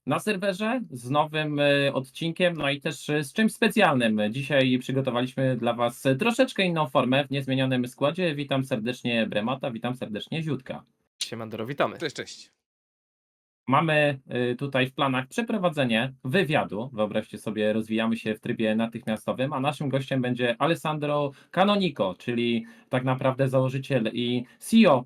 na serwerze z nowym odcinkiem, no i też z czymś specjalnym. Dzisiaj przygotowaliśmy dla Was troszeczkę inną formę w niezmienionym składzie. Witam serdecznie Bremata, witam serdecznie Ziutka. Siemandero, witamy. Cześć, cześć. Mamy tutaj w planach przeprowadzenie wywiadu. Wyobraźcie sobie, rozwijamy się w trybie natychmiastowym, a naszym gościem będzie Alessandro Canonico, czyli tak naprawdę założyciel i CEO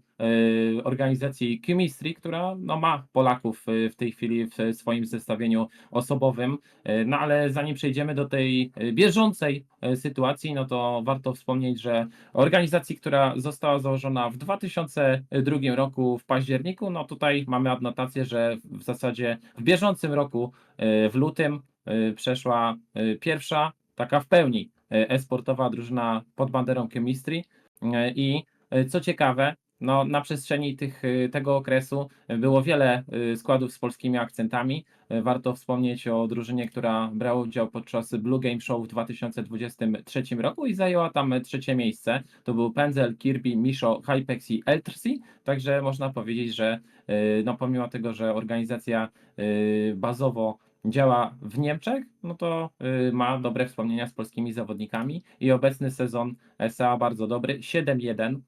organizacji Qmistry, która no, ma Polaków w tej chwili w swoim zestawieniu osobowym. No ale zanim przejdziemy do tej bieżącej sytuacji, no to warto wspomnieć, że organizacji, która została założona w 2002 roku w październiku, no tutaj mamy adnotację, że w zasadzie w bieżącym roku, w lutym, przeszła pierwsza taka w pełni e-sportowa drużyna pod banderą Qmistry i co ciekawe, no, na przestrzeni tego okresu było wiele składów z polskimi akcentami. Warto wspomnieć o drużynie, która brała udział podczas Blue Game Show w 2023 roku i zajęła tam trzecie miejsce. To był Pędzel, Kirby, Misho, Hypex i Eltrsi. Także można powiedzieć, że no, pomimo tego, że organizacja bazowo działa w Niemczech, no to ma dobre wspomnienia z polskimi zawodnikami i obecny sezon SA bardzo dobry, 7-1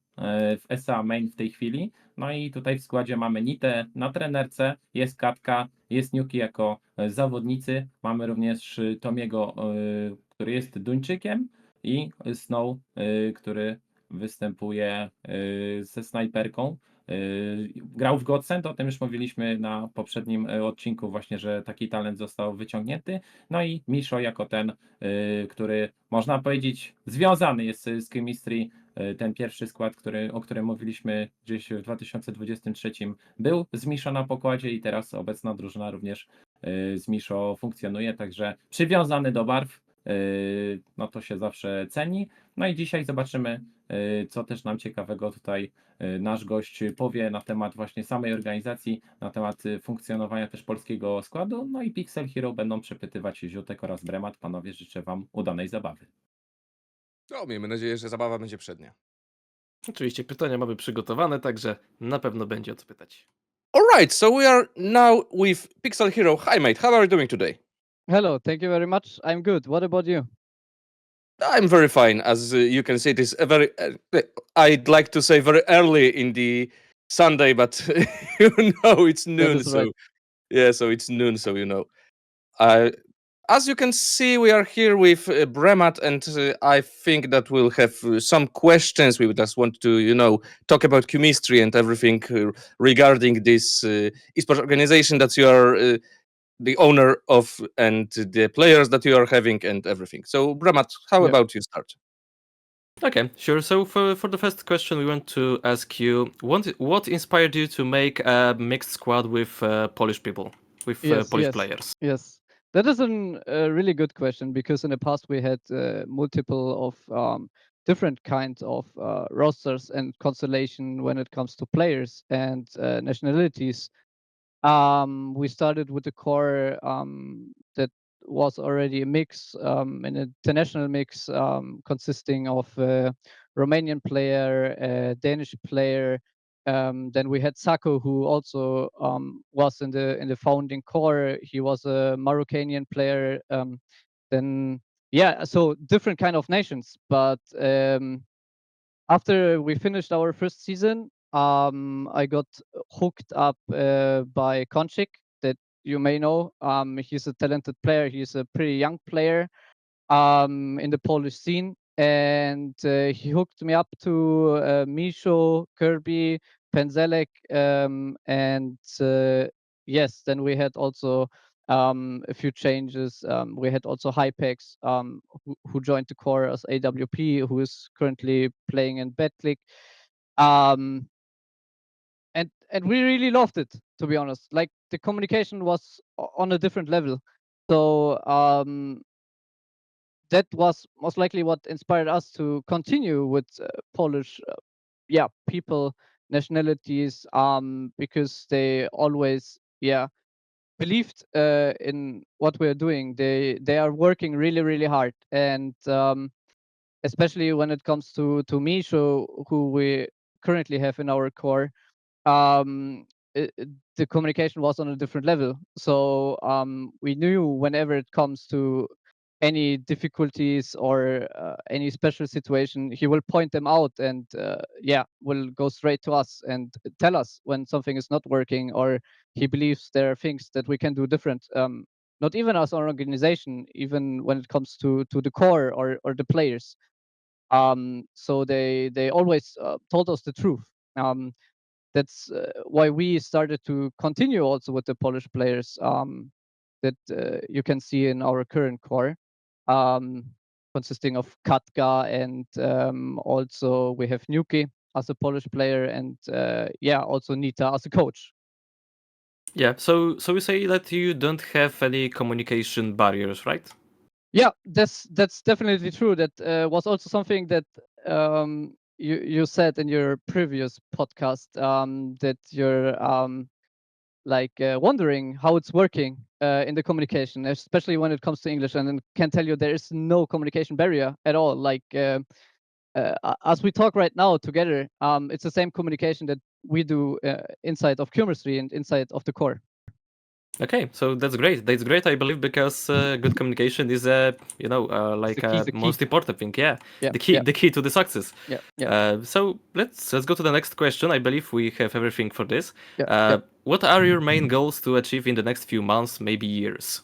w SA Main w tej chwili. No i tutaj w składzie mamy Nitę na trenerce, jest Katka, jest Niuki jako zawodnicy, mamy również Tomiego, który jest Duńczykiem i Snow, który występuje ze snajperką. Grał w Godsend, o tym już mówiliśmy na poprzednim odcinku właśnie, że taki talent został wyciągnięty. No i Misho jako ten, który można powiedzieć związany jest z Qmistry. Ten pierwszy skład, o którym mówiliśmy gdzieś w 2023, był z Misho na pokładzie i teraz obecna drużyna również z Misho funkcjonuje, także przywiązany do barw, no to się zawsze ceni. No i dzisiaj zobaczymy, co też nam ciekawego tutaj nasz gość powie na temat właśnie samej organizacji, na temat funkcjonowania też polskiego składu. No i Pixel Hero będą przepytywać Ziutek oraz Bremat. Panowie, życzę Wam udanej zabawy. No, miejmy nadzieję, że zabawa będzie przednia. Oczywiście pytania mamy przygotowane, także na pewno będzie o co pytać. Alright, so we are now with Pixel Hero. Hi mate, how are you doing today? Hello, thank you very much. I'm good. What about you? I'm very fine. As you can see, it is a very, I'd like to say very early in the Sunday, but you know it's noon. is right. So it's noon, so you know. As you can see, we are here with Bremat, and I think that we'll have some questions. We just want to, talk about Qmistry and everything regarding this esports organization that you are the owner of, and the players that you are having, and everything. So, Bremat, how Yeah. about you start? Okay, sure. So for the first question, we want to ask you what inspired you to make a mixed squad with Polish people, with Polish players? Yes, that is a really good question because in the past we had multiple of different kinds of rosters and constellation when it comes to players and nationalities. We started with the core that was already a mix, an international mix consisting of a Romanian player, a Danish player. Then we had Sako, who also was in the founding core. He was a Moroccanian player. Then so different kind of nations. But after we finished our first season, I got hooked up by Konchik, that you may know. He's a talented player. He's a pretty young player in the Polish scene. And he hooked me up to Misho, Kirby, Penzelek, and yes, then we had also a few changes. We had also Hypex, who joined the core as AWP, who is currently playing in Betclick. And we really loved it, to be honest. Like, the communication was on a different level. So that was most likely what inspired us to continue with Polish people, nationalities, because they always believed in what we're doing. They are working really, really hard, and especially when it comes to Misho, who we currently have in our core. the communication was on a different level. So we knew whenever it comes to any difficulties or any special situation, he will point them out and will go straight to us and tell us when something is not working or he believes there are things that we can do different. Not even as an organization, even when it comes to the core or the players. So they always told us the truth. That's why we started to continue also with the Polish players that you can see in our current core, um, consisting of Katka and also we have Nuki as a Polish player and also Nita as a coach. Yeah. So you say that you don't have any communication barriers, right? Yeah, that's definitely true. That was also something that you said in your previous podcast, that you're wondering how it's working in the communication, especially when it comes to English. And then can tell you there is no communication barrier at all. As we talk right now together, it's the same communication that we do inside of Qmistry and inside of the core. Okay, so that's great. That's great, I believe, because good communication is the key. most important thing. Yeah, Yeah, the key to the success. Yeah. So let's go to the next question. I believe we have everything for this. Yeah. What are your main goals to achieve in the next few months, maybe years?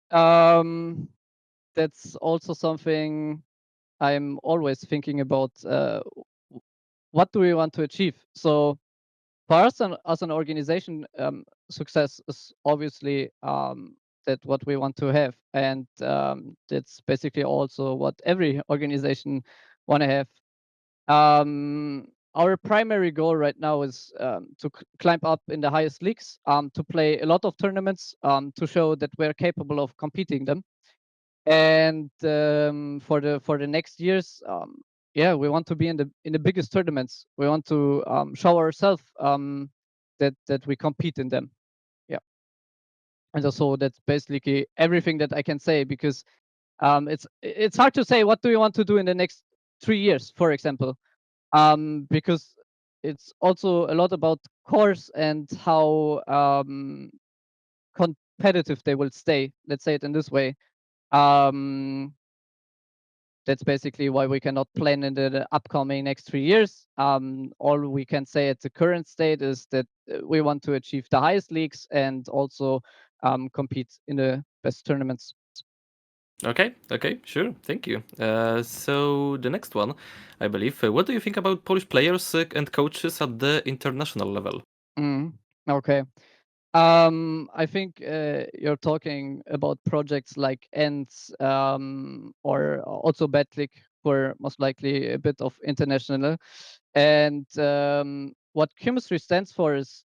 That's also something I'm always thinking about. What do we want to achieve? So for us as an organization, success is obviously that what we want to have, and that's basically also what every organization want to have. Our primary goal right now is to climb up in the highest leagues, to play a lot of tournaments, to show that we're capable of competing them. And for the next years, we want to be in the biggest tournaments. We want to show ourselves that we compete in them. Yeah, and so that's basically everything that I can say, because it's hard to say what do you want to do in the next 3 years, for example, because it's also a lot about course and how competitive they will stay. Let's say it in this way. That's basically why we cannot plan in the upcoming next 3 years. All we can say at the current state is that we want to achieve the highest leagues and also compete in the best tournaments. Okay, sure, thank you. So the next one, I believe, what do you think about Polish players and coaches at the international level? Okay. I think you're talking about projects like ENDS or also Betlik, for most likely a bit of international. And what Qmistry stands for is,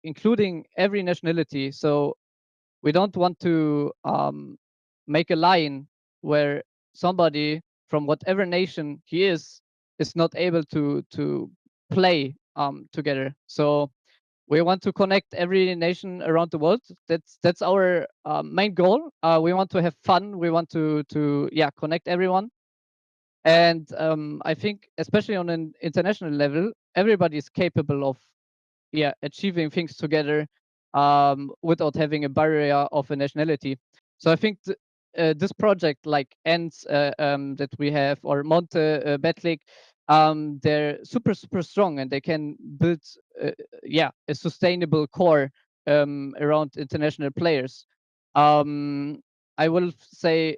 including every nationality. So we don't want to make a line where somebody from whatever nation he is not able to play together. So we want to connect every nation around the world. That's our main goal. We want to have fun. We want to connect everyone. And I think especially on an international level, everybody is capable of achieving things together without having a barrier of a nationality. So I think this project like ENDS that we have, or Monte Betlik, they're super strong and they can build a sustainable core around international players. I will say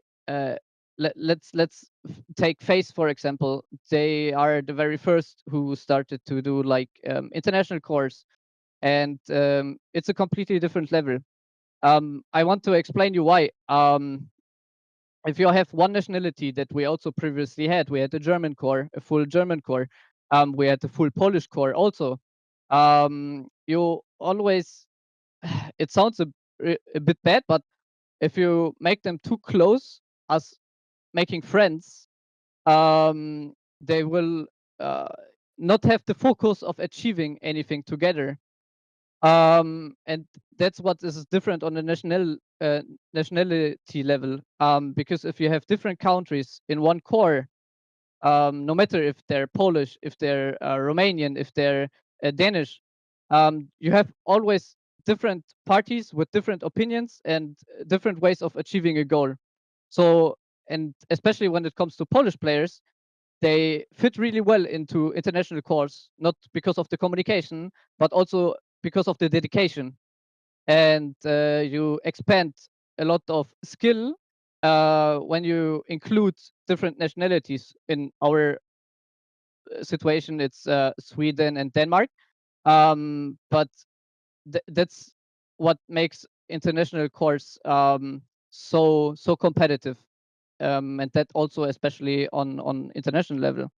let's take FaZe, for example. They are the very first who started to do like international cores, and it's a completely different level. I want to explain you why. If you have one nationality that we also previously had, we had the German core, a full German core. We had the full Polish core also. You always, it sounds a bit bad, but if you make them too close as making friends, they will not have the focus of achieving anything together. And that's what is different on the nationality level. Because if you have different countries in one core, no matter if they're Polish, if they're Romanian, if they're Danish, You have always different parties with different opinions and different ways of achieving a goal. So, and especially when it comes to Polish players, they fit really well into international course, not because of the communication, but also because of the dedication. And you expand a lot of skill when you include different nationalities. In our situation, it's Sweden and Denmark. But that's what makes international course so competitive, and that also especially on international level.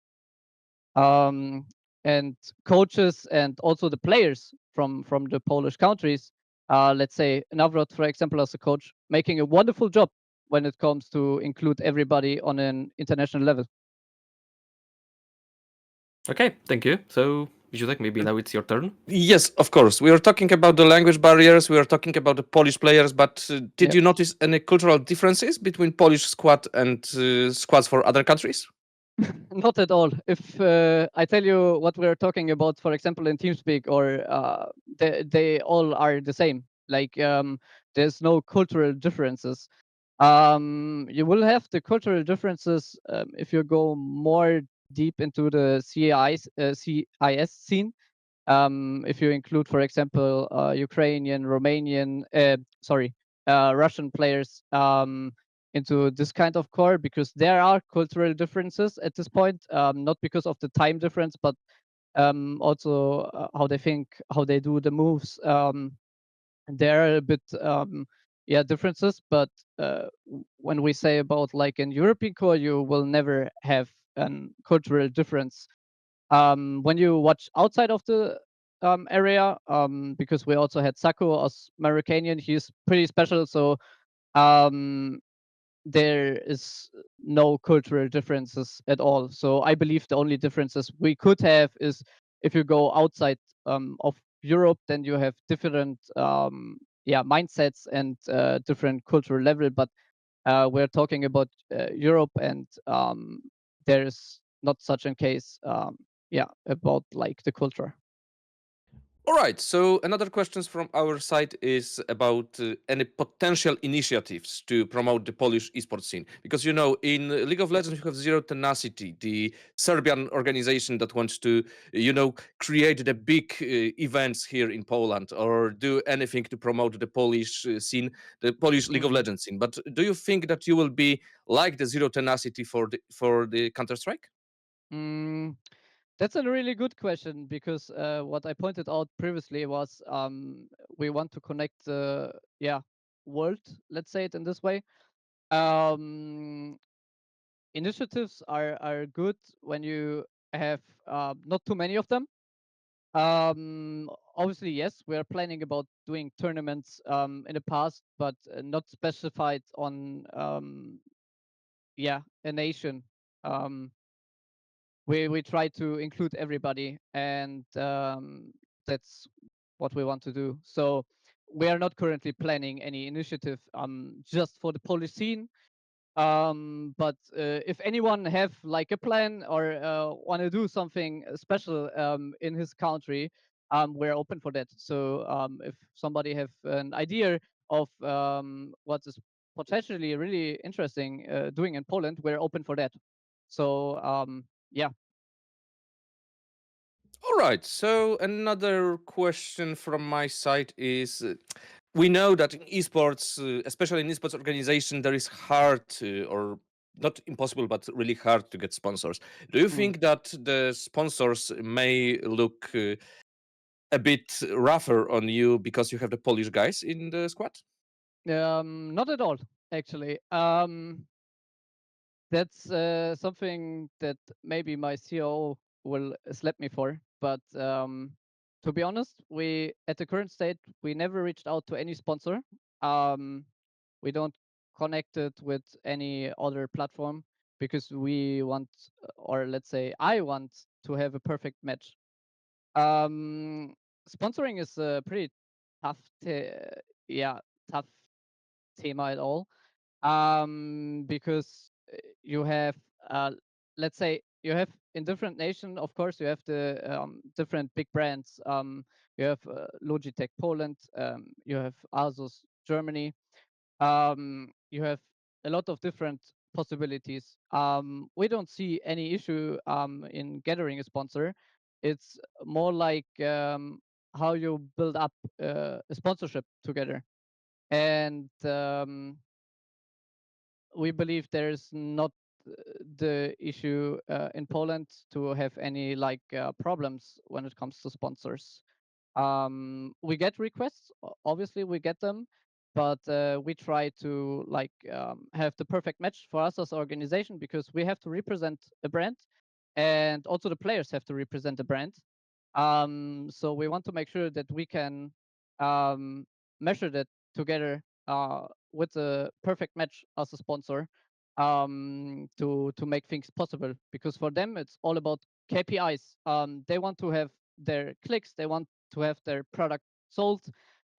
Um, and coaches and also the players from the Polish countries, let's say Navrot, for example, as a coach, making a wonderful job when it comes to include everybody on an international level. Okay, thank you. So, Ziutek, maybe now it's your turn. Yes, of course. We are talking about the language barriers. We are talking about the Polish players. But did Yep. you notice any cultural differences between Polish squad and squads for other countries? Not at all. If I tell you what we're talking about, for example, in TeamSpeak, or they all are the same. Like there's no cultural differences. You will have the cultural differences if you go more deep into the CIS scene. If you include, for example, Ukrainian, Romanian, Russian players into this kind of core, because there are cultural differences at this point, not because of the time difference, but also how they think, how they do the moves. There are a bit, differences, but when we say about like in European core, you will never have a cultural difference. When you watch outside of the area, because we also had Sako as Mauritanian, he's pretty special. So um, there is no cultural differences at all. So I believe the only differences we could have is if you go outside of Europe, then you have different mindsets and different cultural level. But we're talking about Europe, and there is not such a case. About like the culture. All right. So another questions from our side is about any potential initiatives to promote the Polish esports scene, because in League of Legends you have Zero Tenacity, the Serbian organization that wants to create the big events here in Poland or do anything to promote the Polish scene, the Polish League of Mm. Legends scene. But do you think that you will be like the Zero Tenacity for the Counter Strike? Mm, that's a really good question, because what I pointed out previously was we want to connect the world. Let's say it in this way. Um, Initiatives are good when you have not too many of them. Obviously, yes, we are planning about doing tournaments in the past, but not specified on a nation. Um, we try to include everybody, and that's what we want to do. So we are not currently planning any initiative just for the Polish scene. But if anyone have like a plan or want to do something special in his country, we're open for that. So if somebody have an idea of what is potentially really interesting doing in Poland, we're open for that. So yeah. All right. So another question from my side is we know that in esports, especially in esports organization, there is hard or not impossible, but really hard to get sponsors. Do you Mm. think that the sponsors may look a bit rougher on you because you have the Polish guys in the squad? Not at all, actually. That's something that maybe my CEO will slap me for. But to be honest, we at the current state we never reached out to any sponsor. We don't connect it with any other platform, because we want, or let's say I want to have a perfect match. Um, Sponsoring is a pretty tough, yeah, tough thema at all, because you have let's say you have in different nation, of course you have the different big brands, you have Logitech Poland, you have Asus Germany, you have a lot of different possibilities. We don't see any issue in gathering a sponsor. It's more like how you build up a sponsorship together. And we believe there's not the issue in Poland to have any problems when it comes to sponsors. We get requests, obviously we get them, but we try to have the perfect match for us as an organization, because we have to represent a brand, and also the players have to represent the brand. So we want to make sure that we can measure that together with the perfect match as a sponsor, to make things possible. Because for them, it's all about KPIs. They want to have their clicks, they want to have their product sold,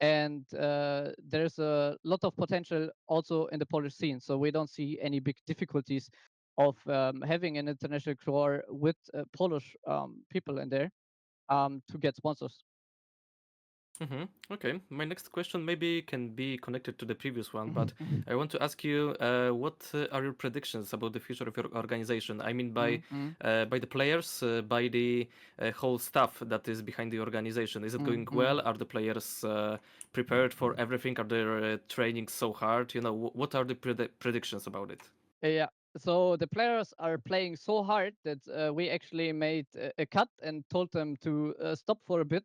and there's a lot of potential also in the Polish scene. So we don't see any big difficulties of having an international core with Polish people in there to get sponsors. Okay, my next question maybe can be connected to the previous one, but I want to ask you, what are your predictions about the future of your organization? I mean, by the players, by the whole staff that is behind the organization. Is it going well? Are the players prepared for everything? Are they training so hard? You know, what are the predictions about it? Yeah. So the players are playing so hard that we actually made a cut and told them to stop for a bit.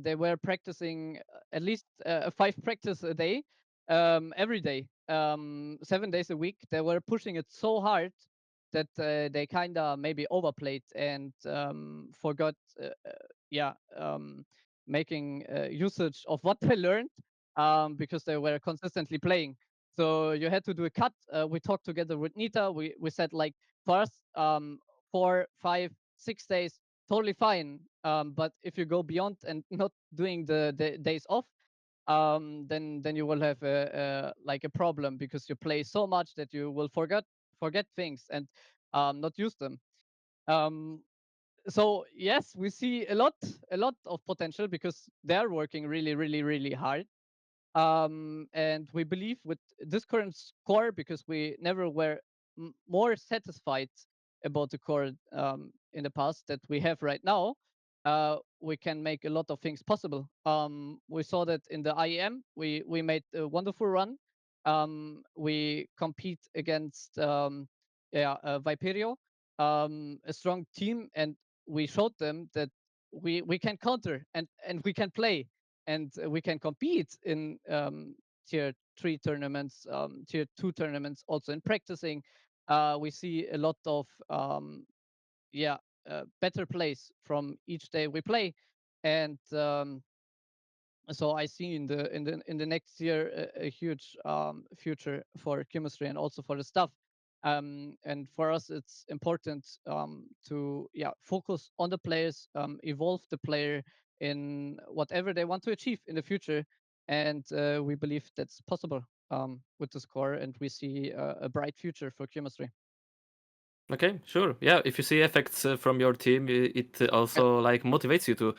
They were practicing at least 5 practice a day, every day, 7 days a week. They were pushing it so hard that they kind of maybe overplayed and forgot, yeah, making usage of what they learned, because they were consistently playing. So you had to do a cut. We talked together with Nita. We said like, for us, 4, 5, 6 days, totally fine. But if you go beyond and not doing the days off, then you will have a problem, because you play so much that you will forget things and not use them. Um, so yes, we see a lot of potential, because they're working really, really, really hard. And we believe with this current score, because we never were more satisfied about the core in the past that we have right now, we can make a lot of things possible. We saw that in the IEM, we made a wonderful run. We compete against Viperio, a strong team, and we showed them that we can counter and we can play, and we can compete in tier 3 tournaments, tier 2 tournaments, also in practicing. We see a lot of better plays from each day we play, and so I see in the next year a huge future for chemistry and also for the staff. And for us, it's important to focus on the players, evolve the player in whatever they want to achieve in the future, and we believe that's possible with the score, and we see a bright future for chemistry. Okay, sure. Yeah, if you see effects from your team, it also like motivates you to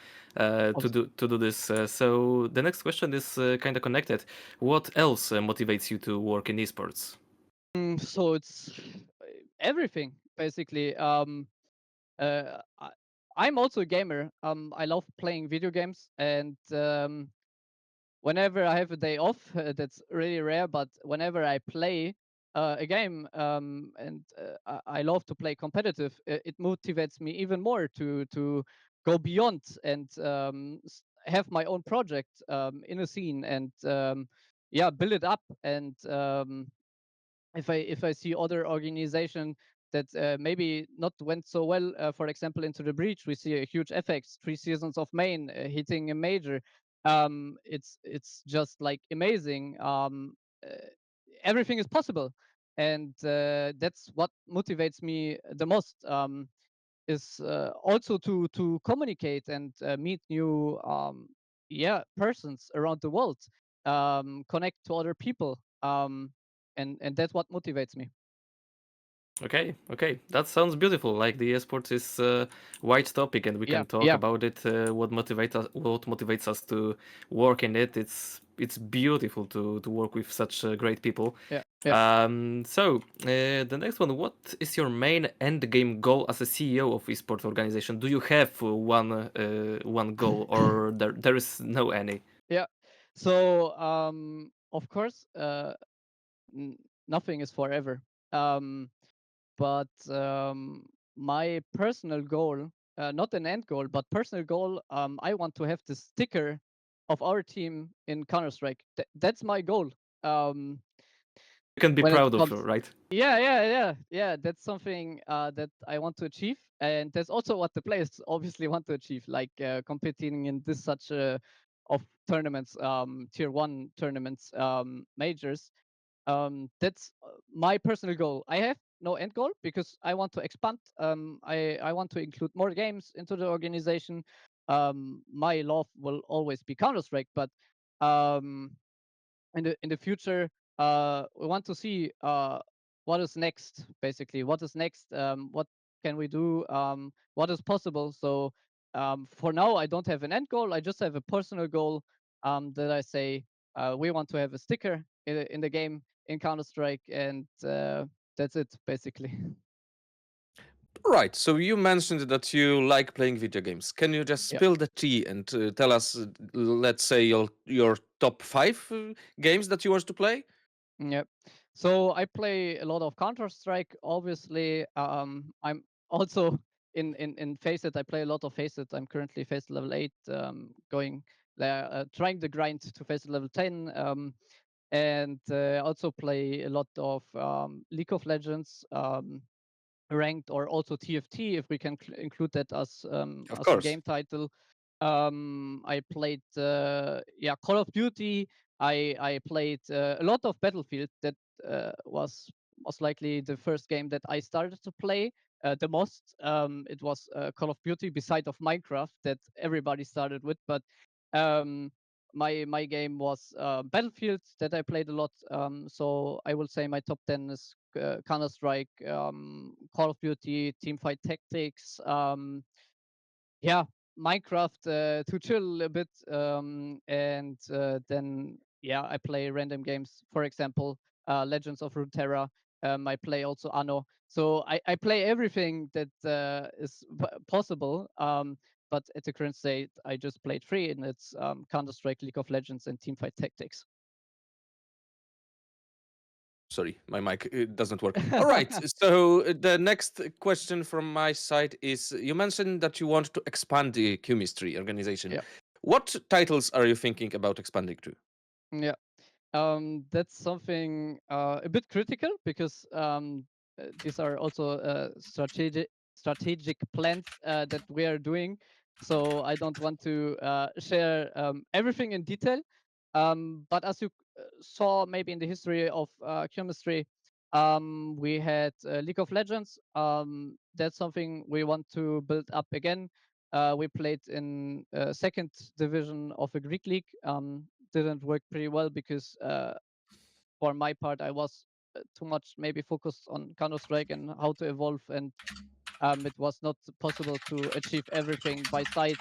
do this. So the next question is kind of connected. What else motivates you to work in esports? So it's everything basically. I'm also a gamer. I love playing video games, and whenever I have a day off, that's really rare, but whenever I play a game, and I love to play competitive, it motivates me even more to go beyond and have my own project in a scene, and build it up. And if I see other organization that maybe not went so well, for example, into the breach, we see a huge effects, 3 seasons of main hitting a major. It's just like amazing. Uh, Everything is possible, and that's what motivates me the most. Is also to communicate and meet new persons around the world, connect to other people, and that's what motivates me. Okay, that sounds beautiful. Like the esports is a wide topic, and we Yeah, can talk yeah, about it. What motivates us to work in it. It's beautiful to work with such great people. yeah, yeah. So the next one, what is your main end game goal as a CEO of esports organization? Do you have one goal, or there is no any? Yeah. So, of course, nothing is forever. Um, but my personal goal, not an end goal, but personal goal, I want to have the sticker of our team in Counter-Strike. That's my goal. You can be When it proud of, comes, right? yeah. That's something that I want to achieve, and that's also what the players obviously want to achieve, like competing in this such of tournaments, tier one tournaments, majors. That's my personal goal. I have no end goal because I want to expand. I want to include more games into the organization. My love will always be Counter Strike, but um, in the future, we want to see what is next. Basically, what is next? What can we do? What is possible? So for now, I don't have an end goal. I just have a personal goal that I say we want to have a sticker in the game in Counter Strike, and that's it basically. Right. So you mentioned that you like playing video games. Can you just Yeah. spill the tea and tell us, let's say, your top 5 games that you want to play? Yeah. So I play a lot of Counter Strike. Obviously, I'm also in Faceit. I play a lot of Faceit. I'm currently Faceit level 8, going trying the grind to Faceit level 10. And also play a lot of League of Legends, ranked, or also TFT, if we can include that Of as a course. game title. I played Call of Duty. I played a lot of Battlefield. That was most likely the first game that I started to play the most. It was Call of Duty, beside of Minecraft, that everybody started with. But um, my game was Battlefield, that I played a lot. So I will say my top 10 is Counter Strike, Call of Duty, Teamfight Tactics, yeah, Minecraft to chill a bit, and then yeah, I play random games. For example, Legends of Runeterra. I play also Anno. So I play everything that is possible. But at the current state, I just played three, and it's Counter Strike, League of Legends, and Teamfight Tactics. Sorry, my mic doesn't work. All right. So the next question from my side is, you mentioned that you want to expand the Qmistry organization. Yeah. What titles are you thinking about expanding to? Yeah. That's something a bit critical, because these are also strategic plans that we are doing. So I don't want to share everything in detail. But as you saw maybe in the history of chemistry, we had League of Legends. That's something we want to build up again. We played in second division of a Greek league. Didn't work pretty well because for my part I was too much maybe focused on Counter Strike and how to evolve, and it was not possible to achieve everything by side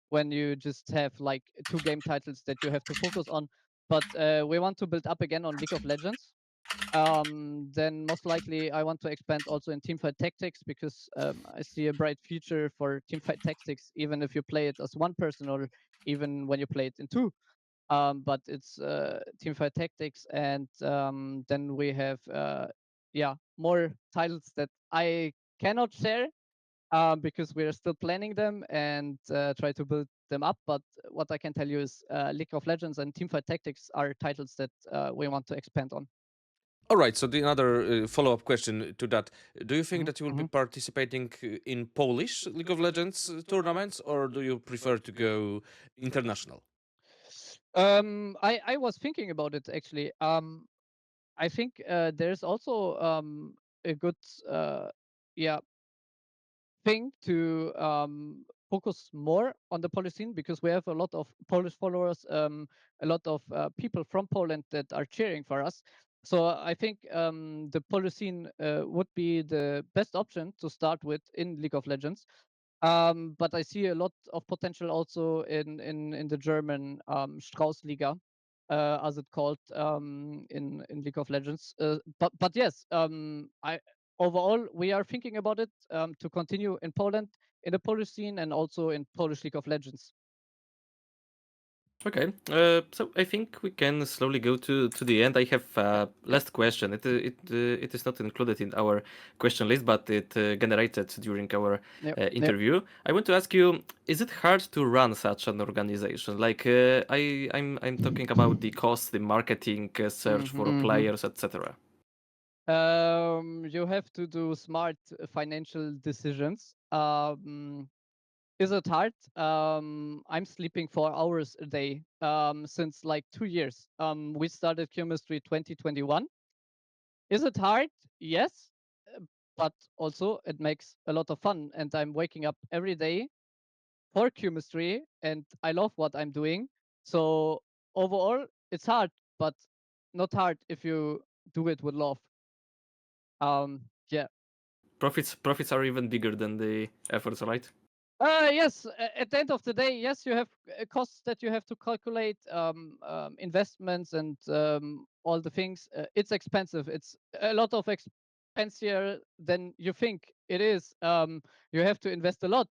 when you just have like two game titles that you have to focus on. But we want to build up again on League of Legends. Then most likely I want to expand also in Teamfight Tactics, because I see a bright future for Teamfight Tactics, even if you play it as one person, or even when you play it in two. But it's Teamfight Tactics, and then we have more titles that I cannot share because we're still planning them and try to build them up. But what I can tell you is League of Legends and Teamfight Tactics are titles that we want to expand on. All right. So the other follow-up question to that: do you think Mhm, that you will be mhm. participating in Polish League of Legends tournaments, or do you prefer to go international? I was thinking about it actually. I think there's also a good yeah thing to focus more on the Polish scene, because we have a lot of Polish followers, a lot of people from Poland that are cheering for us. So I think the Polish scene would be the best option to start with in League of Legends. But I see a lot of potential also in the German Straußliga, as it called in League of Legends. But yes, I overall we are thinking about it to continue in Poland, in the Polish scene, and also in Polish League of Legends. Okay, so I think we can slowly go to the end. I have last question. It is not included in our question list, but it generated during our Yep. interview. I want to ask you: is it hard to run such an organization? Like I'm talking about the cost, the marketing, search for Mhm. players, etc. You have to do smart financial decisions. Is it hard? I'm sleeping 4 hours a day since like 2 years. We started Qmistry 2021. Is it hard? Yes, but also it makes a lot of fun, and I'm waking up every day for Qmistry, and I love what I'm doing. So overall, it's hard, but not hard if you do it with love. Yeah. Profits are even bigger than the efforts, right? Yes, at the end of the day, yes, you have costs that you have to calculate, investments and all the things. It's expensive. It's a lot of expensier than you think it is. You have to invest a lot.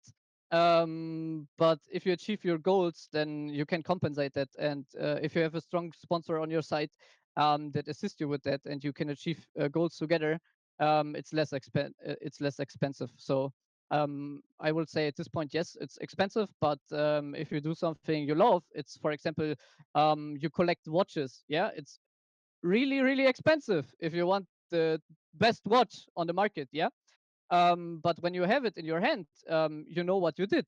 But if you achieve your goals, then you can compensate that. And if you have a strong sponsor on your side that assists you with that, and you can achieve goals together, it's less expensive. So I will say at this point, yes, it's expensive, but if you do something you love, it's, for example, you collect watches. Yeah, it's really, really expensive if you want the best watch on the market. Yeah, but when you have it in your hand, you know what you did,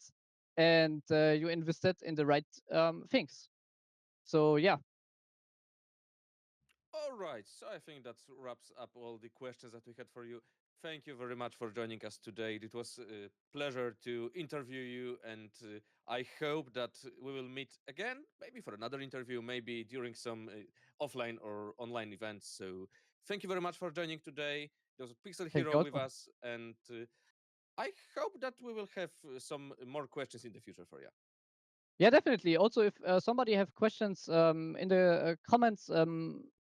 and you invested in the right things. So yeah. All right, so I think that wraps up all the questions that we had for you. Thank you very much for joining us today. It was a pleasure to interview you, and I hope that we will meet again, maybe for another interview, maybe during some offline or online events. So thank you very much for joining today. There was a Pixel Thank Hero you with also. us, and I hope that we will have some more questions in the future for you. Yeah, definitely. Also, if somebody have questions in the comments,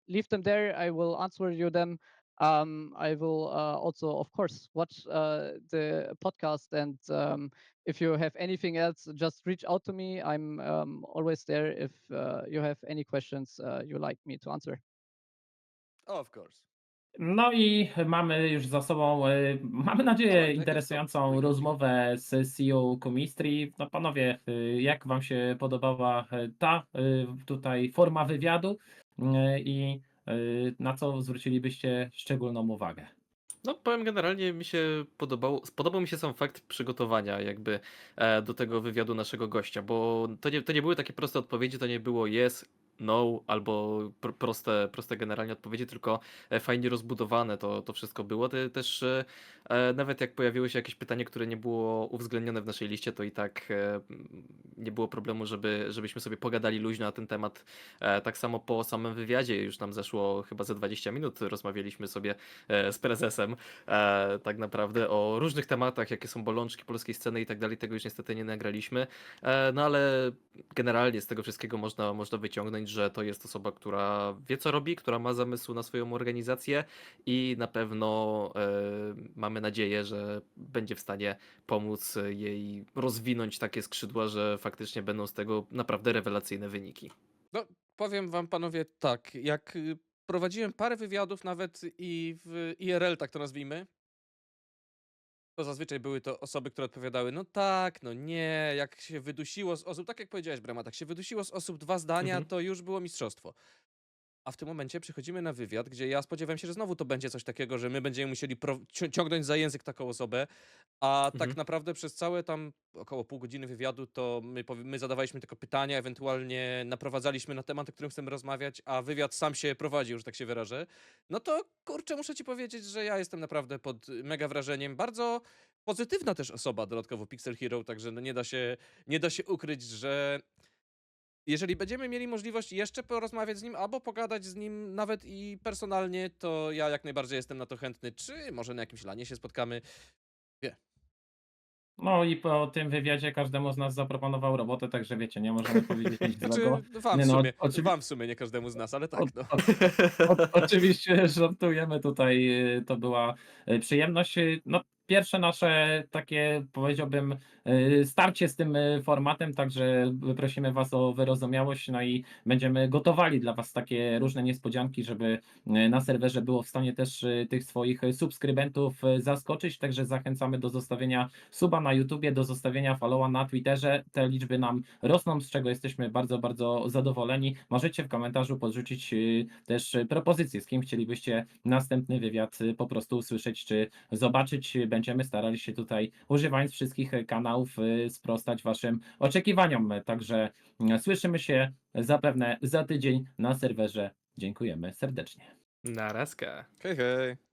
leave them there. I will answer you them. I will also, of course, watch the podcast. And if you have anything else, just reach out to me. I'm always there if you have any questions you like me to answer. Of course. No i mamy już za sobą, mamy nadzieję, Alright, I can stop interesującą recording. rozmowę z CEO Qmistry. No panowie, jak wam się podobała ta tutaj forma wywiadu i na co zwrócilibyście szczególną uwagę? No, powiem generalnie mi się spodobał mi się sam fakt przygotowania jakby do tego wywiadu naszego gościa, bo to nie były takie proste odpowiedzi, to nie było yes, no albo proste generalnie odpowiedzi, tylko fajnie rozbudowane to wszystko było. Też nawet jak pojawiło się jakieś pytanie, które nie było uwzględnione w naszej liście, to i tak nie było problemu, żebyśmy sobie pogadali luźno na ten temat. Tak samo po samym wywiadzie już nam zeszło chyba ze 20 minut, rozmawialiśmy sobie z prezesem tak naprawdę o różnych tematach, jakie są bolączki polskiej sceny i tak dalej. Tego już niestety nie nagraliśmy. No ale generalnie z tego wszystkiego można wyciągnąć, że to jest osoba, która wie co robi, która ma zamysł na swoją organizację i na pewno mamy nadzieję, że będzie w stanie pomóc jej rozwinąć takie skrzydła, że faktycznie będą z tego naprawdę rewelacyjne wyniki. No, powiem wam panowie tak, jak prowadziłem parę wywiadów nawet i w IRL, tak to nazwijmy, to zazwyczaj były to osoby, które odpowiadały, no tak, no nie, jak się wydusiło z osób, tak jak powiedziałeś Bremat, jak się wydusiło z osób 2 zdania, Mhm. to już było mistrzostwo. A w tym momencie przychodzimy na wywiad, gdzie ja spodziewałem się, że znowu to będzie coś takiego, że my będziemy musieli ciągnąć za język taką osobę, a tak Mhm. naprawdę przez całe tam około pół godziny wywiadu to my zadawaliśmy tylko pytania, ewentualnie naprowadzaliśmy na temat, o którym chcemy rozmawiać, a wywiad sam się prowadził, że tak się wyrażę. No to kurczę, muszę ci powiedzieć, że ja jestem naprawdę pod mega wrażeniem. Bardzo pozytywna też osoba, dodatkowo Pixel Hero, także no nie da się ukryć, że jeżeli będziemy mieli możliwość jeszcze porozmawiać z nim, albo pogadać z nim nawet i personalnie, to ja jak najbardziej jestem na to chętny. Czy może na jakimś lanie się spotkamy? No i po tym wywiadzie każdemu z nas zaproponował robotę, także wiecie, nie możemy powiedzieć nic złego. Znaczy, wam w Nie no, sumie, oczywi wam w sumie, nie każdemu z nas, ale tak, no. Oczywiście żartujemy tutaj, to była przyjemność. No, pierwsze nasze takie, powiedziałbym, starcie z tym formatem, także prosimy Was o wyrozumiałość, no i będziemy gotowali dla Was takie różne niespodzianki, żeby na serwerze było w stanie też tych swoich subskrybentów zaskoczyć, także zachęcamy do zostawienia suba na YouTubie, do zostawienia followa na Twitterze. Te liczby nam rosną, z czego jesteśmy bardzo, bardzo zadowoleni. Możecie w komentarzu podrzucić też propozycje, z kim chcielibyście następny wywiad po prostu usłyszeć czy zobaczyć. Będziemy starali się tutaj, używając wszystkich kanałów, sprostać Waszym oczekiwaniom. Także słyszymy się zapewne za tydzień na serwerze. Dziękujemy serdecznie. Narazka. Hej, hej.